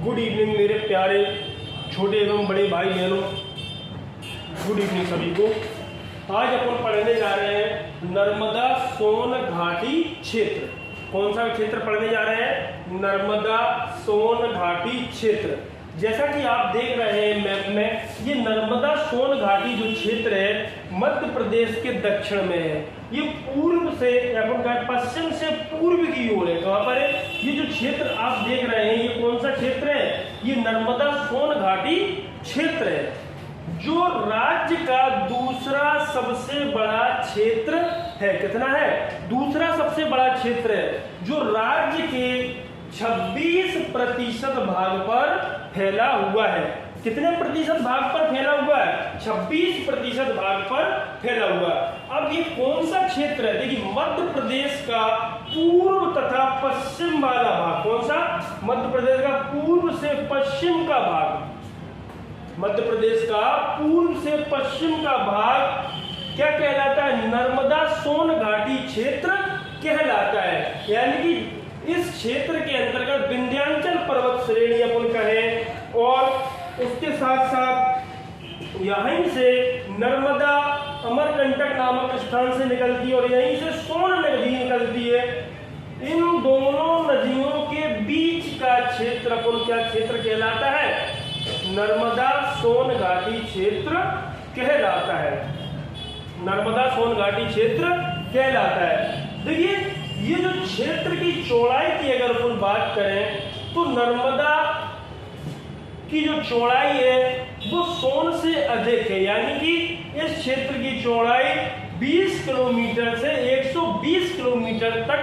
Good evening मेरे प्यारे छोटे एवं बड़े भाई बहनों, गुड इवनिंग सभी को। आज अपन पढ़ने जा रहे हैं नर्मदा सोन घाटी क्षेत्र। कौन सा क्षेत्र पढ़ने जा रहे हैं? नर्मदा सोन घाटी क्षेत्र। जैसा कि आप देख रहे हैं मैप में, ये नर्मदा सोन घाटी जो क्षेत्र है मध्य प्रदेश के दक्षिण में है। ये पूर्व से अपन कहें पश्चिम से पूर्व की ओर है। कहाँ पर है? ये जो क्षेत्र आप देख रहे हैं ये कौन सा क्षेत्र है? ये नर्मदा सोन घाटी क्षेत्र है, जो राज्य का दूसरा सबसे बड़ा क्षेत्र है। कितना है? दूसरा सबसे बड़ा क्षेत्र है, जो राज्य के 26% भाग पर फैला हुआ है। कितने प्रतिशत भाग पर फैला हुआ है? 26% भाग पर फैला हुआ है। अब ये कौन सा क्षेत्र है? देखिए, मध्य प्रदेश का पूर्व तथा पश्चिम वाला भाग। कौन सा? मध्य प्रदेश का पूर्व से पश्चिम का भाग। मध्य प्रदेश का पूर्व से पश्चिम का भाग क्या कहलाता है? नर्मदा सोन घाटी क्षेत्र कहलाता है। यानी कि इस क्षेत्र के अंतर्गत विंध्याचल पर्वत श्रेणी अपन कहें, और उसके साथ साथ यहीं से नर्मदा अमरकंटक नामक स्थान से निकलती है और यहीं से सोन नदी निकलती है। इन दोनों नदियों के बीच का क्षेत्र अपन क्या क्षेत्र कहलाता है? नर्मदा सोन घाटी क्षेत्र कहलाता है। नर्मदा सोन घाटी क्षेत्र कहलाता है। देखिए, ये जो क्षेत्र की चौड़ाई की अगर अपन बात करें तो नर्मदा की जो चौड़ाई है वो सोन से अधिक है। यानी कि इस क्षेत्र की चौड़ाई 20 किलोमीटर से 120 किलोमीटर तक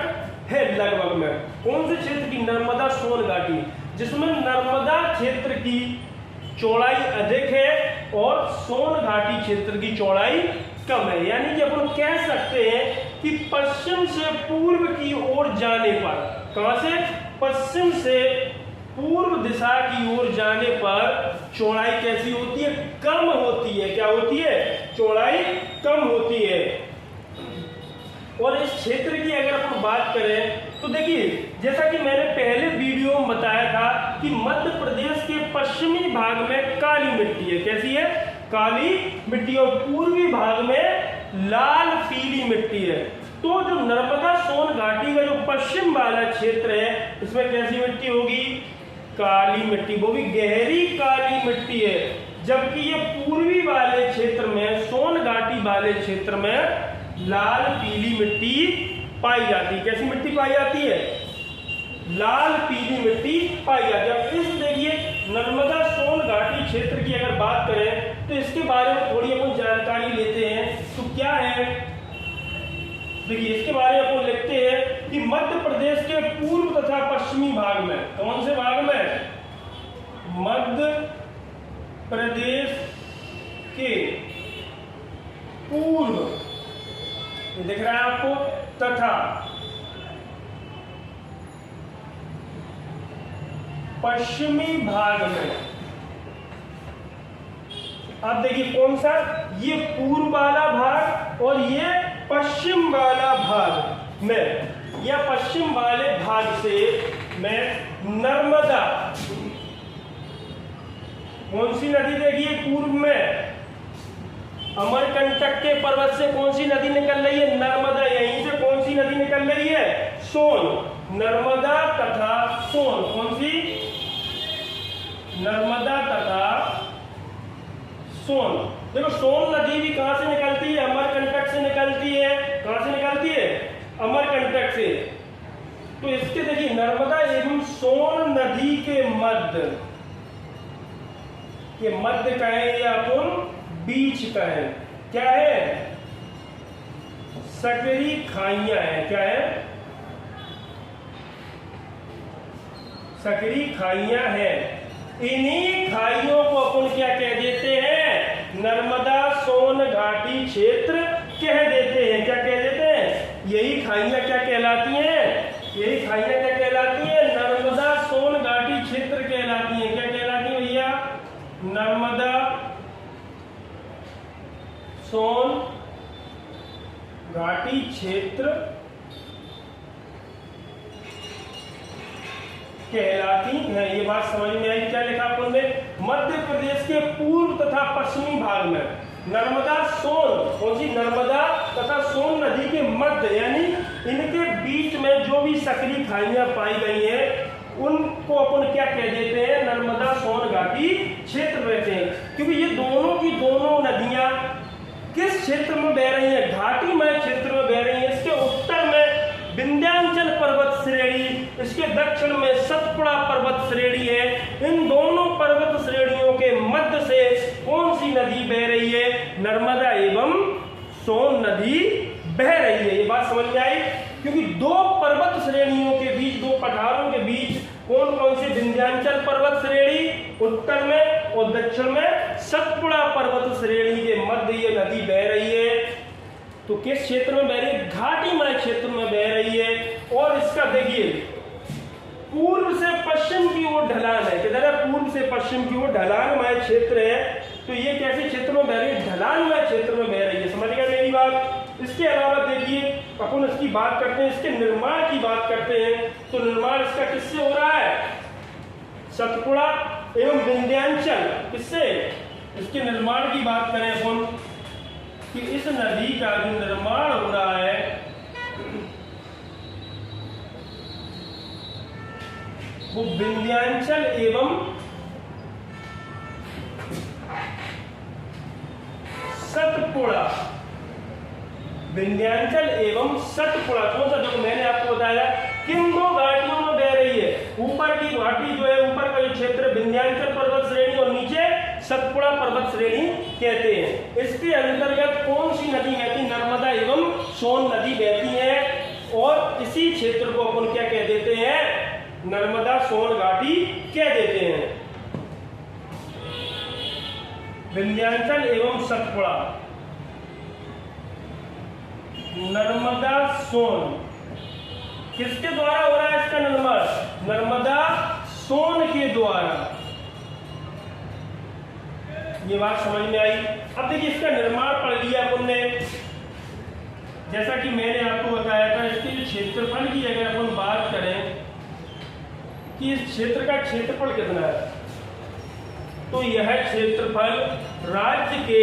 है लगभग में। कौन से क्षेत्र की? नर्मदा सोन घाटी, जिसमें नर्मदा क्षेत्र की चौड़ाई अधिक है और सोन घाटी क्षेत्र की चौड़ाई कम है। यानी कि अपन कह सकते हैं कि पश्चिम से पूर्व की ओर जाने पर, कहां से? पश्चिम से पूर्व दिशा की ओर जाने पर चौड़ाई कैसी होती है? कम होती है। क्या होती है? चौड़ाई कम होती है। और इस क्षेत्र की अगर अपन बात करें तो देखिए, जैसा कि मैंने पहले वीडियो में बताया था कि मध्य प्रदेश के पश्चिमी भाग में काली मिट्टी है। कैसी है? काली मिट्टी। और पूर्वी भाग में लाल पीली मिट्टी है। तो जो नर्मदा सोन घाटी का जो पश्चिम वाला क्षेत्र है, इसमें कैसी मिट्टी होगी? काली मिट्टी, वो भी गहरी काली मिट्टी है। जबकि ये पूर्वी वाले क्षेत्र में, सोन घाटी वाले क्षेत्र में लाल पीली मिट्टी पाई जाती है। कैसी मिट्टी पाई जाती है? लाल पीली मिट्टी पाई जाती है। अब इस देखिए, नर्मदा सोन घाटी क्षेत्र की अगर बात करें तो इसके बारे में थोड़ी अपन जानकारी लेते हैं। तो क्या है? देखिए, इसके बारे में अपन लिखते हैं कि मध्य प्रदेश के पूर्व तथा पश्चिमी भाग में, कौन से भाग में? मध्य प्रदेश के पूर्व, दिख रहा है आपको, तथा पश्चिमी भाग में। अब देखिए, कौन सा? ये पूर्व वाला भाग और ये पश्चिम वाला भाग में, या पश्चिम वाले भाग से मैं नर्मदा, कौन सी नदी? देखिए, पूर्व में अमरकंटक के पर्वत से कौन सी नदी निकल रही है? नर्मदा। यहीं से कौन सी नदी निकल रही है? सोन। नर्मदा तथा सोन। कौन सी? नर्मदा तथा सोन। देखो, सोन नदी भी कहां से निकलती है? अमरकंटक से निकलती है। कहां से निकलती है? अमरकंटक से। तो इसके देखिए, नर्मदा एवं सोन नदी के मध्य कहें या अपन बीच कहें, क्या है? सकरी खाइयां है। क्या है? सकरी खाइयां है। इन्हीं खाइयों को अपन क्या कह देते हैं? नर्मदा सोन घाटी क्षेत्र कह देते हैं। क्या कह देते हैं? यही खाइयां क्या कहलाती हैं? यही खाइयां क्या कहलाती हैं? नर्मदा सोन घाटी क्षेत्र कहलाती हैं। क्या कहलाती है भैया? नर्मदा सोन घाटी क्षेत्र कहलाती हैं। ये बात समझ में आई? क्या लिखा अपन ने? मध्य प्रदेश के पूर्व तथा पश्चिमी भाग में नर्मदा सोन, कौन सी? नर्मदा तथा सोन नदी के मध्य यानी इनके बीच में जो भी सक्रिय खाइयां पाई गई हैं उनको अपन क्या कह देते हैं? नर्मदा सोन घाटी क्षेत्र कहते हैं। क्योंकि ये दोनों की दोनों नदियां किस क्षेत्र में बह रही हैं? घाटीमय क्षेत्र में बह रही हैं। इसके उत्तर में विंध्याचल पर्वत श्रेणी, इसके दक्षिण में सतपुड़ा पर्वत श्रेणी है। इन दोनों पर्वत श्रेणियों के मध्य से कौन सी नदी बह रही है? नर्मदा एवं सोन नदी बह रही है। ये बात समझ में आई? क्योंकि दो पर्वत श्रेणियों के बीच, दो पठारों के बीच कौन कौन सी? विंध्याचल पर्वत श्रेणी उत्तर में और दक्षिण में सतपुड़ा पर्वत श्रेणी के मध्य ये नदी बह रही है। तो किस क्षेत्र में बह रही है? घाटीमय क्षेत्र में बह रही है। और इसका देखिए पूर्व से पश्चिम की ओर ढलान है। किधर है? पूर्व से पश्चिम की ओर ढलानमय क्षेत्र है। तो ये कैसे क्षेत्र में बह रही है? ढलानमय क्षेत्र में बह रही है। समझ गया मेरी बात? इसके अलावा देखिए अपन इसकी बात करते हैं, इसके निर्माण की बात करते हैं। तो निर्माण इसका किससे हो रहा है? सतपुड़ा एवं विंध्याचल। किससे? इसके निर्माण की बात करें अपन कि इस नदी का जो निर्माण हो रहा है वो विंध्याचल एवं सतपुड़ा, विंध्याचल एवं सतपुड़ा कौन सा? जो मैंने आपको बताया किन दो घाटियों में बह रही है? ऊपर की घाटी जो है, ऊपर का जो क्षेत्र विंध्याचल पर्वत श्रेणी और नीचे सतपुड़ा पर्वत श्रेणी कहते हैं। इसके अंतर्गत कौन सी नदी बहती? नर्मदा एवं सोन नदी बहती है। और इसी क्षेत्र को अपन क्या कह देते हैं? नर्मदा सोन घाटी कह देते हैं। विंध्याचल एवं सतपुड़ा, नर्मदा सोन किसके द्वारा हो रहा है इसका निर्माण? नर्मदा सोन के द्वारा। ये बात समझ में आई? अब देखिए इसका निर्माण पढ़ लिया अपन ने। जैसा कि मैंने आपको बताया था, इसके क्षेत्रफल की अगर अपन बात करें कि इस क्षेत्र का क्षेत्रफल कितना है, तो यह क्षेत्रफल राज्य के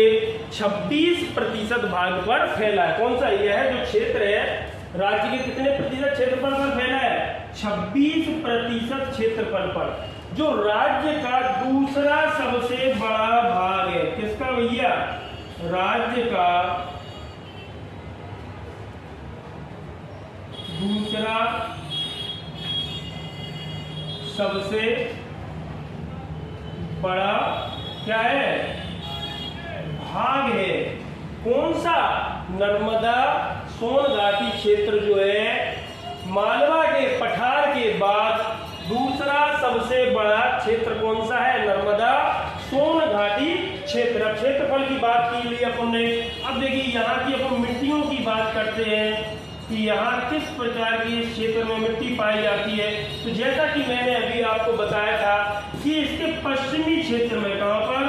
26% भाग पर फैला है। कौन सा? यह जो क्षेत्र है राज्य के कितने प्रतिशत क्षेत्रफल पर फैला है? 26% क्षेत्रफल पर। जो राज्य का दूसरा सबसे बड़ा भाग है, किसका भैया? राज्य का दूसरा सबसे बड़ा क्या है? भाग है। कौन सा? नर्मदा सोन घाटी क्षेत्र जो है मालवा के पठार के बाद दूसरा सबसे बड़ा क्षेत्र कौन सा है? नर्मदा सोन घाटी क्षेत्र। अब क्षेत्रफल की बात की ली अपन ने। अब देखिए यहाँ की अपन मिट्टियों की बात करते हैं कि यहाँ किस प्रकार की इस क्षेत्र में मिट्टी पाई जाती है। तो जैसा कि मैंने अभी आपको बताया था कि इसके पश्चिमी क्षेत्र में, कहाँ पर?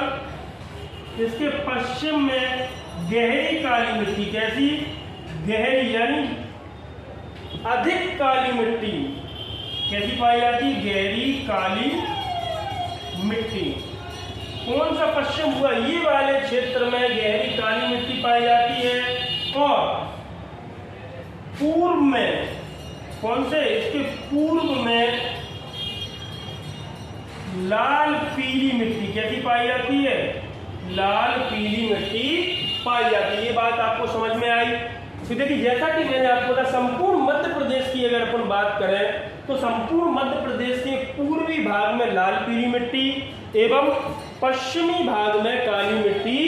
इसके पश्चिम में गहरी काली मिट्टी। कैसी? गहरी यानी अधिक काली मिट्टी। कैसी पाई जाती? गहरी काली मिट्टी। कौन सा पश्चिम हुआ? ये वाले क्षेत्र में गहरी काली मिट्टी पाई जाती है। और पूर्व में कौन से? इसके पूर्व में लाल पीली मिट्टी। कैसी पाई जाती है? लाल पीली मिट्टी पाई जाती है। ये बात आपको समझ में आई? तो देखिए जैसा कि मैंने आपको बताया, संपूर्ण मध्य प्रदेश की अगर अपन बात करें तो संपूर्ण मध्य प्रदेश के पूर्वी भाग में लाल पीली मिट्टी एवं पश्चिमी भाग में काली मिट्टी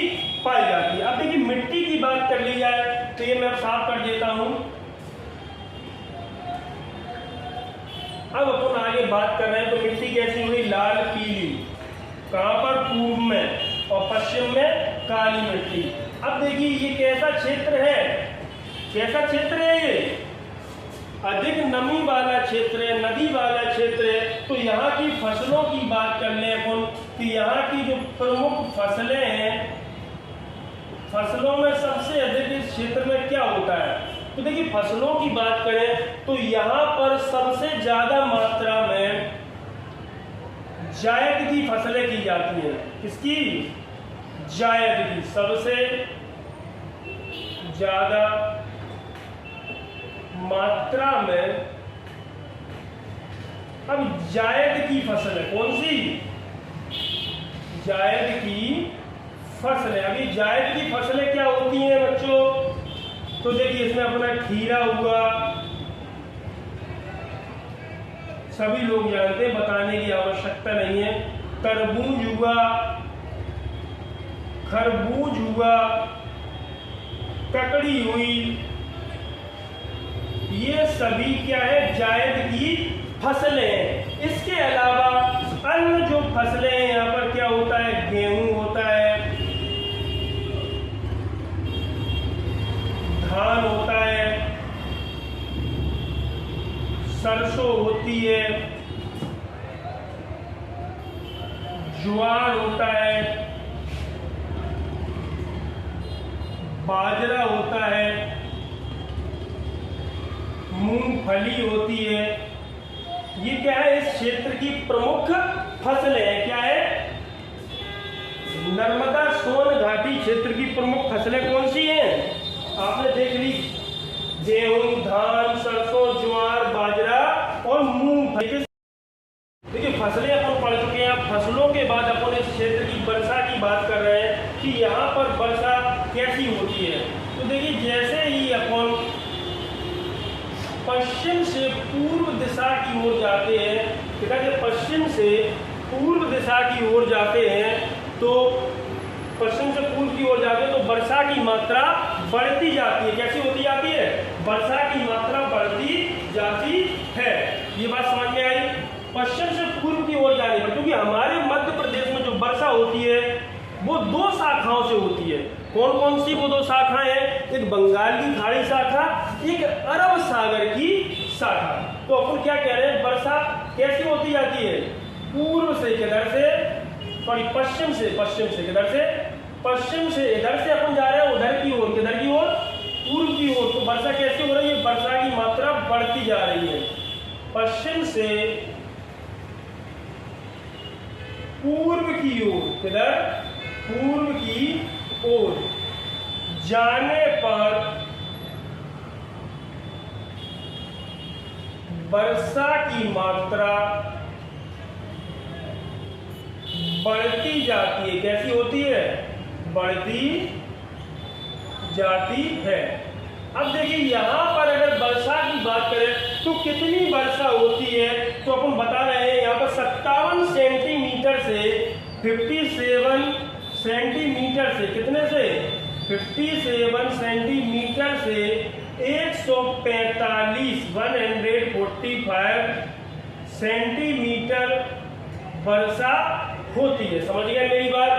पाई जाती है। अब देखिए मिट्टी की बात कर ली जाए तो ये मैं साफ कर देता हूं। अब अपन आगे बात कर रहे हैं तो मिट्टी कैसी हुई? लाल पीली। कहां पर? पूर्व में। और पश्चिम में काली मिट्टी। अब देखिए ये कैसा क्षेत्र है? कैसा क्षेत्र है ये? अधिक नमी वाला क्षेत्र है, नदी वाला क्षेत्र है। तो यहाँ की फसलों की बात कर लें अपन कि यहाँ की जो प्रमुख फसलें हैं, फसलों में सबसे अधिक इस क्षेत्र में क्या होता है? तो देखिए फसलों की बात करें तो यहाँ पर सबसे ज्यादा मात्रा में जायद की फसलें की जाती हैं। किसकी? जायद की, सबसे ज्यादा मात्रा में। अब जायद की फसल है, कौन सी? जायद की फसलें। अभी जायद की फसलें क्या होती हैं बच्चों? तो देखिए इसमें अपना खीरा हुआ, सभी लोग जानते हैं, बताने की आवश्यकता नहीं है। तरबूज हुआ, खरबूज हुआ, ककड़ी हुई, ये सभी क्या है? जायद की फसलें हैं। इसके अलावा अन्य जो फसलें हैं यहाँ पर क्या होता है? गेहूं होता है, धान होता है, सरसों होती है, ज्वार होता है, बाजरा होता है, मूंगफली होती है। ये क्या है? इस क्षेत्र की प्रमुख फसलें हैं। क्या है? नर्मदा सोन घाटी क्षेत्र की प्रमुख फसलें कौन सी हैं? आपने देख ली, गेहूं, धान, सरसों, ज्वार, बाजरा और मूंगफली। देखिए फसलें अपन पढ़ चुके हैं। अब फसलों के बाद अपन इस क्षेत्र की वर्षा की बात कर रहे हैं कि यहाँ पर वर्षा कैसी होती है। तो देखिए जैसे ही अपन पश्चिम से पूर्व दिशा की ओर जाते हैं, पश्चिम से पूर्व दिशा की ओर जाते हैं, तो पश्चिम से पूर्व की ओर जाते हैं तो वर्षा की मात्रा बढ़ती जाती है। कैसी होती जाती है? वर्षा की मात्रा बढ़ती जाती है। ये बात समझ में आई? पश्चिम से पूर्व की ओर जाने पर, क्योंकि हमारे मध्य प्रदेश में जो वर्षा होती है वो दो शाखाओं से होती है। कौन कौन सी वो दो शाखाएं हैं? एक बंगाल की खाड़ी शाखा, एक अरब सागर की शाखा। तो अपन क्या कह रहे हैं? वर्षा कैसी होती जाती है? पूर्व से किधर से? सॉरी पश्चिम से किधर से? पश्चिम से इधर से अपन जा रहे हैं उधर की ओर, किधर की ओर? पूर्व की ओर। तो वर्षा कैसी हो रही है? वर्षा की मात्रा बढ़ती जा रही है। पश्चिम से पूर्व की ओर, किधर? पूर्व की ओर जाने पर वर्षा की मात्रा बढ़ती जाती है। कैसी होती है? बढ़ती जाती है। अब देखिए यहाँ पर अगर वर्षा की बात करें तो कितनी वर्षा होती है? तो अपन बता रहे हैं यहाँ पर 57 सेंटीमीटर से 57 सेंटीमीटर से, कितने से? 57 सेंटीमीटर से 145 सेंटीमीटर वर्षा होती है। समझ गए मेरी बात?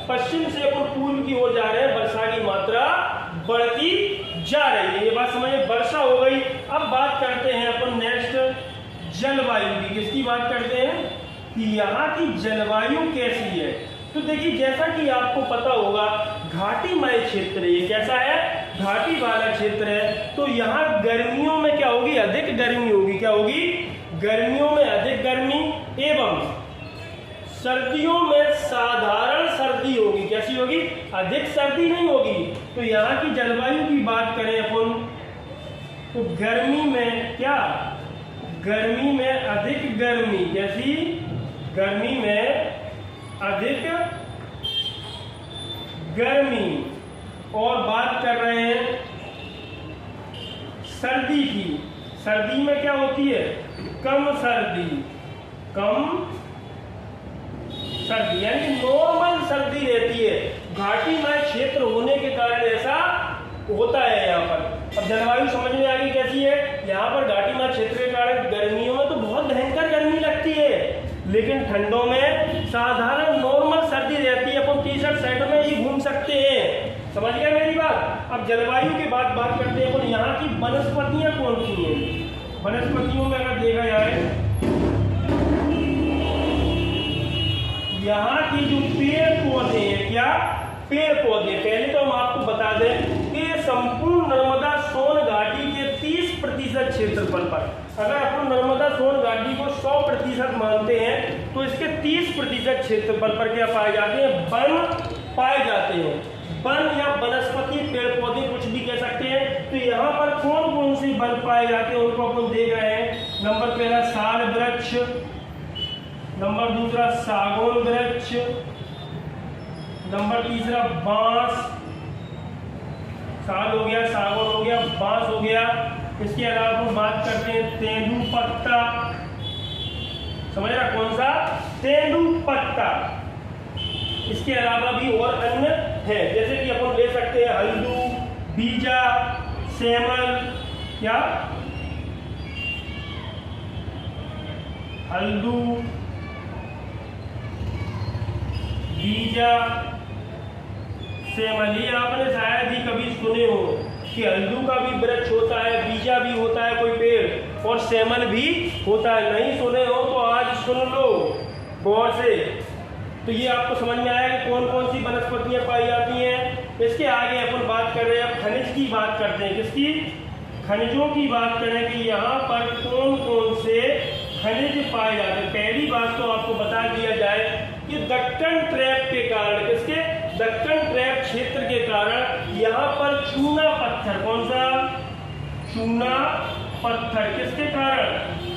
पश्चिम से अपन पूर्व की ओर जा रहे हैं, वर्षा की मात्रा बढ़ती जा रही है। ये बात समझिए, वर्षा हो गई। अब बात करते हैं अपन नेक्स्ट जलवायु की। किसकी बात करते हैं? कि यहाँ की जलवायु कैसी है। तो देखिए जैसा कि आपको पता होगा घाटीमय क्षेत्र, ये कैसा है? घाटी वाला क्षेत्र है। तो यहाँ गर्मियों में क्या होगी? अधिक गर्मी होगी। क्या होगी? गर्मियों में अधिक गर्मी एवं सर्दियों में साधारण सर्दी होगी। कैसी होगी? अधिक सर्दी नहीं होगी। तो यहाँ की जलवायु की बात करें अपन तो गर्मी में क्या? गर्मी में अधिक गर्मी। कैसी? गर्मी में अधिक गर्मी। और बात कर रहे हैं सर्दी की। सर्दी में क्या होती है? कम सर्दी। कम सर्दी यानी नॉर्मल सर्दी रहती है। घाटीमय क्षेत्र होने के कारण ऐसा होता है यहाँ पर। अब जलवायु समझ में आ गई कैसी है? यहाँ पर घाटीमय क्षेत्र के कारण गर्मियों में तो बहुत भयंकर गर्मी लगती है, लेकिन ठंडों में साधारण नॉर्मल सर्दी रहती है। अपन टी-शर्ट शर्ट में ही घूम सकते हैं। समझ गए मेरी बात? अब जलवायु के बाद बात करते हैं अपन यहाँ की वनस्पतियाँ कौन सी हैं। वनस्पतियों में अगर देखा जाए यहाँ की जो पेड़ पौधे हैं, क्या? पेड़ पौधे। पहले तो हम आपको बता दें कि संपूर्ण नर्मदा सोन घाटी के 30% क्षेत्रफल पर, अगर अपन नर्मदा सोन घाटी को 100% मानते हैं तो इसके 30% क्षेत्रफल पर क्या पाए जाते हैं? वन पाए जाते हैं। वन या वनस्पति, पेड़ पौधे, कुछ भी कह सकते हैं। तो यहाँ पर कौन कौन से वन पाए जाते हैं उनको अपन देख रहे हैं। नंबर पहला साल वृक्ष, नंबर दूसरा सागौन वृक्ष, नंबर तीसरा बांस, साल हो गया, सागौन हो गया, बांस हो गया। इसके अलावा हम बात करते हैं तेंदुपत्ता, समझ रहा कौन सा? तेंदुपत्ता। इसके अलावा भी और अन्य है, जैसे कि अपन ले सकते हैं हल्दू, बीजा, सेमल, क्या हल्दू, बीजा, सेमल। ये आपने शायद ही कभी सुने हो कि हल्दू का भी वृक्ष होता है, बीजा भी होता है कोई पेड़, और सेमल भी होता है। नहीं सुने हो तो आज सुन लो गौर से। तो ये आपको समझ में आया कि कौन कौन सी वनस्पतियां पाई जाती हैं। इसके आगे अपन बात कर रहे हैं, अब खनिज की बात करते हैं। किसकी? खनिजों की बात करें कि यहाँ पर कौन कौन से खनिज पाए जाते हैं। पहली बात तो आपको बता दिया जाए कि दक्कन ट्रैप के कारण, किसके? दक्कन ट्रैप क्षेत्र के कारण यहाँ पर चूना पत्थर, कौन सा? चूना पत्थर। किसके कारण?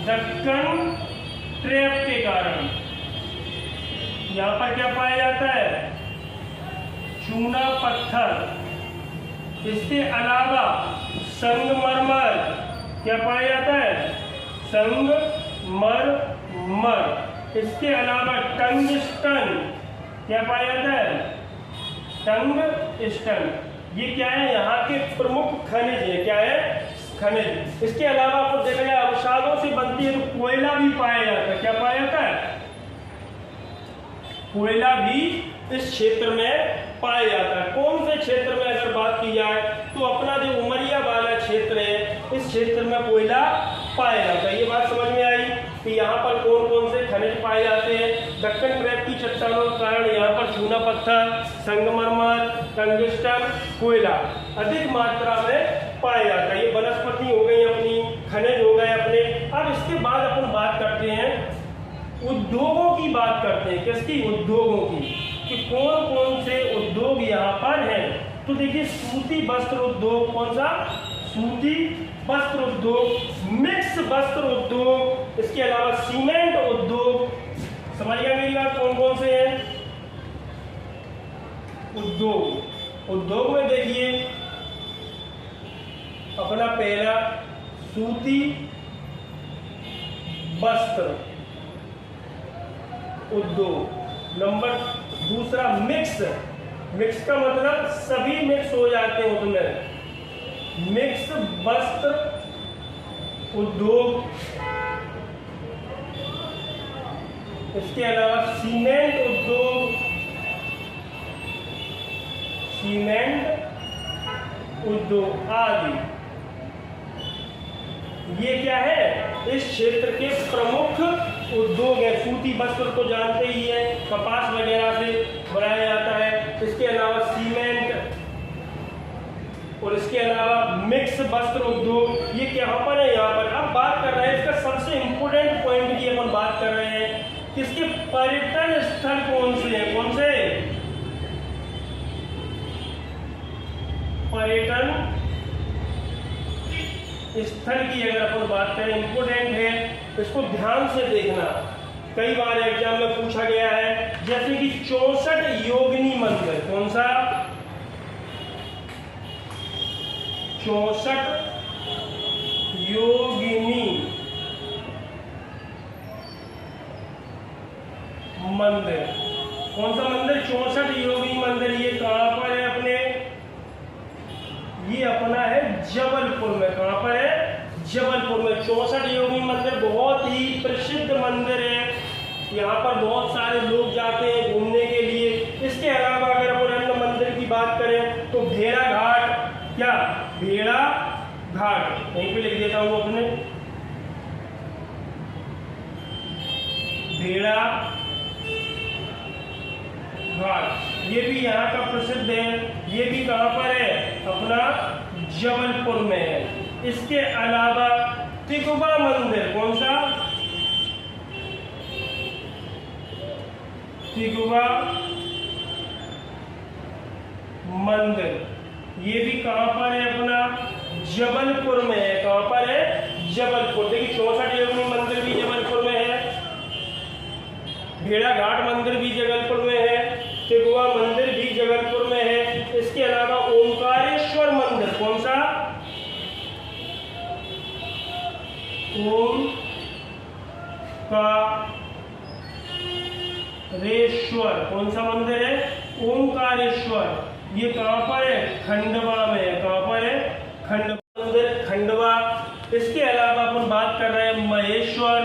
दक्कन ट्रैप के कारण यहाँ पर क्या पाया जाता है? चूना पत्थर। इसके अलावा संगमरमर, क्या पाया जाता है? संगमरमर। इसके अलावा टंगस्टन, क्या पाया जाता है? टंगस्टन। ये क्या है? यहाँ के प्रमुख खनिज है। क्या है? खनिज। इसके अलावा आपको देखा जाए अवसादों से बनती है तो कोयला भी पाया जाता है। क्या पाया जाता है? कोयला भी इस क्षेत्र में पाया जाता है। कौन से क्षेत्र में अगर बात की जाए तो अपना जो उमरिया वाला क्षेत्र है, इस क्षेत्र में कोयला पाया जाता है। ये बात समझ में आई कि यहाँ पर कौन कौन से खनिज पाए जाते हैं। दक्कन ट्रैप की चट्टानों के कारण यहाँ पर चूना पत्थर, संगमरमर, टंगस्टन, कोयला अधिक मात्रा में पाया जाता है। ये वनस्पति हो गई अपनी, खनिज हो गए अपने। अब इसके बाद अपन बात करते हैं उद्योगों की बात करते हैं। किसकी? उद्योगों की, कि कौन कौन से उद्योग यहाँ पर हैं। तो देखिए सूती वस्त्र उद्योग, कौन सा? सूती वस्त्र उद्योग, मिक्स वस्त्र उद्योग, इसके अलावा सीमेंट उद्योग। समझ गया मेरी बात? कौन कौन से हैं उद्योग? उद्योग में देखिए अपना पहला सूती वस्त्र उद्योग, नंबर दूसरा मिक्स। मिक्स का मतलब सभी मिक्स हो जाते हैं उसमें, मिक्स वस्त्र उद्योग। इसके अलावा सीमेंट उद्योग, सीमेंट उद्योग आदि। ये क्या है? इस क्षेत्र के प्रमुख उद्योग है। सूती वस्त्र तो जानते ही है, कपास वगैरह से बनाया जाता है। इसके अलावा सीमेंट और इसके अलावा मिक्स वस्त्र उद्योग, ये क्या पर है? यहाँ पर। अब बात कर रहे हैं इसका सबसे इंपोर्टेंट पॉइंट की अपन बात कर रहे हैं, किसके? पर्यटन स्थल कौन से हैं? कौन से पर्यटन स्थल की अगर अपन बात करें, इंपोर्टेंट है, इसको ध्यान से देखना। कई बार एग्जाम में पूछा गया है, जैसे कि 64 योगिनी मंदिर। कौन सा? 64 योगिनी मंदिर। कौन सा मंदिर? 64 योगिनी मंदिर। ये कहाँ पर है अपने? ये अपना है जबलपुर में। कहाँ पर है? जबलपुर में 64 योगिनी मंदिर बहुत ही प्रसिद्ध मंदिर है। यहाँ पर बहुत सारे लोग जाते हैं घूमने के लिए। इसके अलावा अगर अपन अन्य मंदिर की बात करें तो भेड़ा घाट, क्या? भेड़ा घाट, यहीं पे लिख देता हूँ अपने, भेड़ा घाट, ये भी यहाँ का प्रसिद्ध है। ये भी कहाँ पर है? अपना जबलपुर में है। इसके अलावा तिगवा मंदिर, कौन सा? तिगवा मंदिर, ये भी कहां पर है? अपना जबलपुर में है। कहां पर है? जबलपुर। देखिए 64 योगिनी मंदिर भी जबलपुर में है, भेड़ाघाट मंदिर भी जबलपुर में है, तिगवा मंदिर भी जबलपुर में है। इसके अलावा ओंकारेश्वर मंदिर, कौन सा? ओंकारेश्वर, कौन सा मंदिर है? ओंकारेश्वर। ये कहां पर है? खंडवा में है। कहां पर है? खंडवा मंदिर, खंडवा। इसके अलावा अपन बात कर रहे हैं महेश्वर।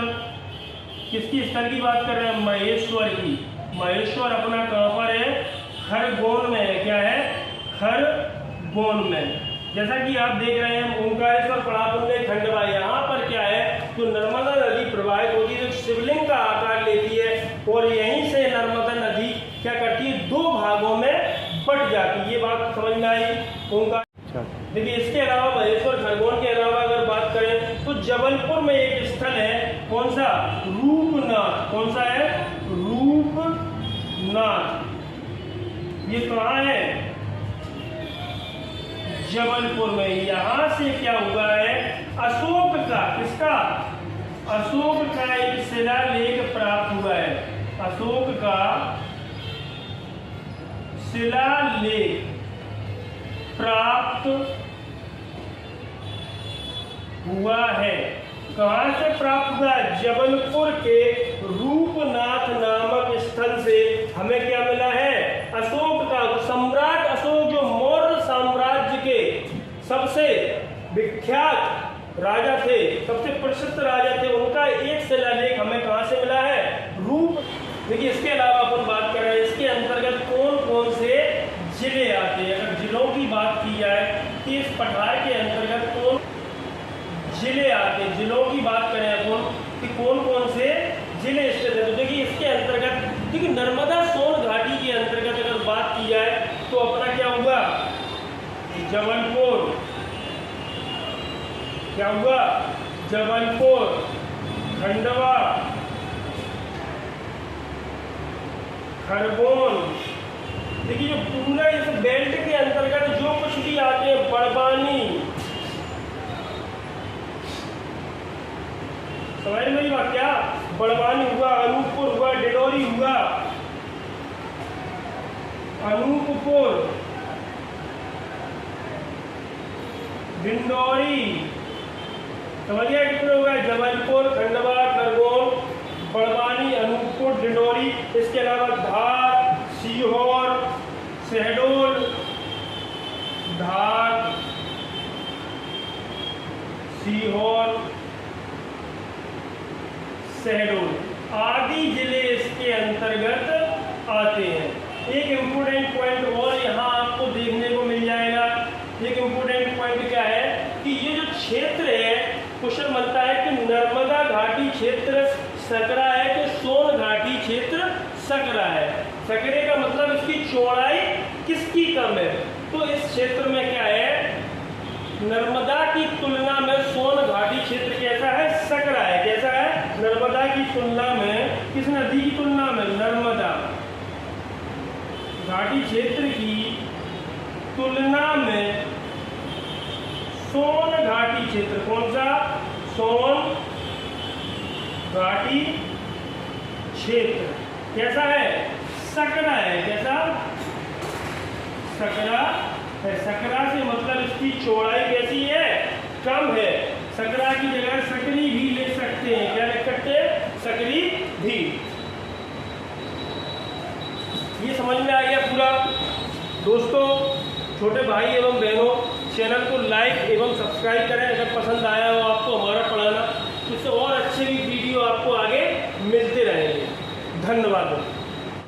किसकी स्थल की बात कर रहे हैं? महेश्वर की। महेश्वर अपना कहां पर है? खरगोन में है। क्या है? खरगोन में। जैसा कि आप देख रहे हैं ओंकारेश्वर पड़ा तुमने, खंडवा, यहाँ पर क्या है? तो नर्मदा नदी प्रवाहित होती है, जो शिवलिंग का आकार लेती है, और यहीं से नर्मदा नदी क्या करती है? दो भागों में बट जाती है। ये बात समझ में आई? ओंकार। देखिए इसके अलावा महेश्वर, खरगोन के अलावा अगर बात करें तो जबलपुर में एक स्थल है, कौन सा? रूपनाथ। कौन सा है? रूपनाथ। ये कहाँ है? जबलपुर में। यहां से क्या हुआ है? अशोक का, किसका? अशोक का एक शिलालेख प्राप्त हुआ है। अशोक का शिलालेख प्राप्त हुआ है। कहां से प्राप्त हुआ है? जबलपुर के रूपनाथ नामक स्थल से हमें क्या मिला है? अशोक का, सम्राट अशोक जो मौर्य साम्राज्य के सबसे विख्यात राजा थे, सबसे प्रसिद्ध राजा थे, उनका एक शिलालेख हमें कहां से मिला है? रूप। देखिए इसके अलावा अपन बात कर रहे हैं इसके अंतर्गत कौन कौन से जिले आते हैं। अगर जिलों की बात की जाए कि इस पठार के अंतर्गत कौन जिले आते हैं, जिलों की बात करें अपन कि कौन कौन से जिले स्थित है, तो देखिए इसके अंतर्गत, देखिए नर्मदा सोन घाटी के अंतर्गत अगर बात की जाए तो अपना क्या हुआ? जबलपुर। क्या हुआ? जबलपुर, खंडवा, खरगोन। देखिए जो पूरा इस बेल्ट के अंतर्गत जो कुछ भी आते हैं, बड़वानी, समझ में बात? क्या? बड़वानी हुआ, अनूपपुर हुआ, डिंडोरी हुआ, अनूपपुर, डिंडोरी, समझिए कितने हो गए? जबलपुर, खंडवा, खरगोन, बड़वानी, अनूपपुर, डिंडोरी। इसके अलावा धार, सीहोर, शहडोल, धार, सीहोर, शहडोल आदि जिले इसके अंतर्गत आते हैं। एक इम्पोर्टेंट पॉइंट और यहाँ आपको देखने को मिल जाएगा। एक इम्पोर्टेंट पॉइंट क्या है कि ये जो क्षेत्र है, क्वेश्चन बनता है कि नर्मदा घाटी क्षेत्र सकरा है कि सोन घाटी क्षेत्र सकरा है। सकरे का मतलब इसकी चौड़ाई किसकी कम है? तो इस क्षेत्र में क्या है? नर्मदा की तुलना में सोन घाटी क्षेत्र कैसा है? सकरा है। कैसा है? नर्मदा की तुलना में, किस नदी की तुलना में? नर्मदा घाटी क्षेत्र की तुलना में सोन घाटी क्षेत्र, कौन सा? सोन घाटी क्षेत्र कैसा है? सकरा है। कैसा? सकरा है। सकरा से मतलब इसकी चौड़ाई कैसी है? कम है। सकरा की जगह सकरी भी लिख सकते हैं। क्या लिख सकते हैं? सकरी भी। ये समझ में आ गया पूरा? दोस्तों, छोटे भाई एवं बहनों, चैनल को लाइक एवं सब्सक्राइब करें अगर पसंद आया हो आपको हमारा पढ़ाना। इससे और अच्छे भी वीडियो आपको आगे मिलते रहेंगे। धन्यवाद।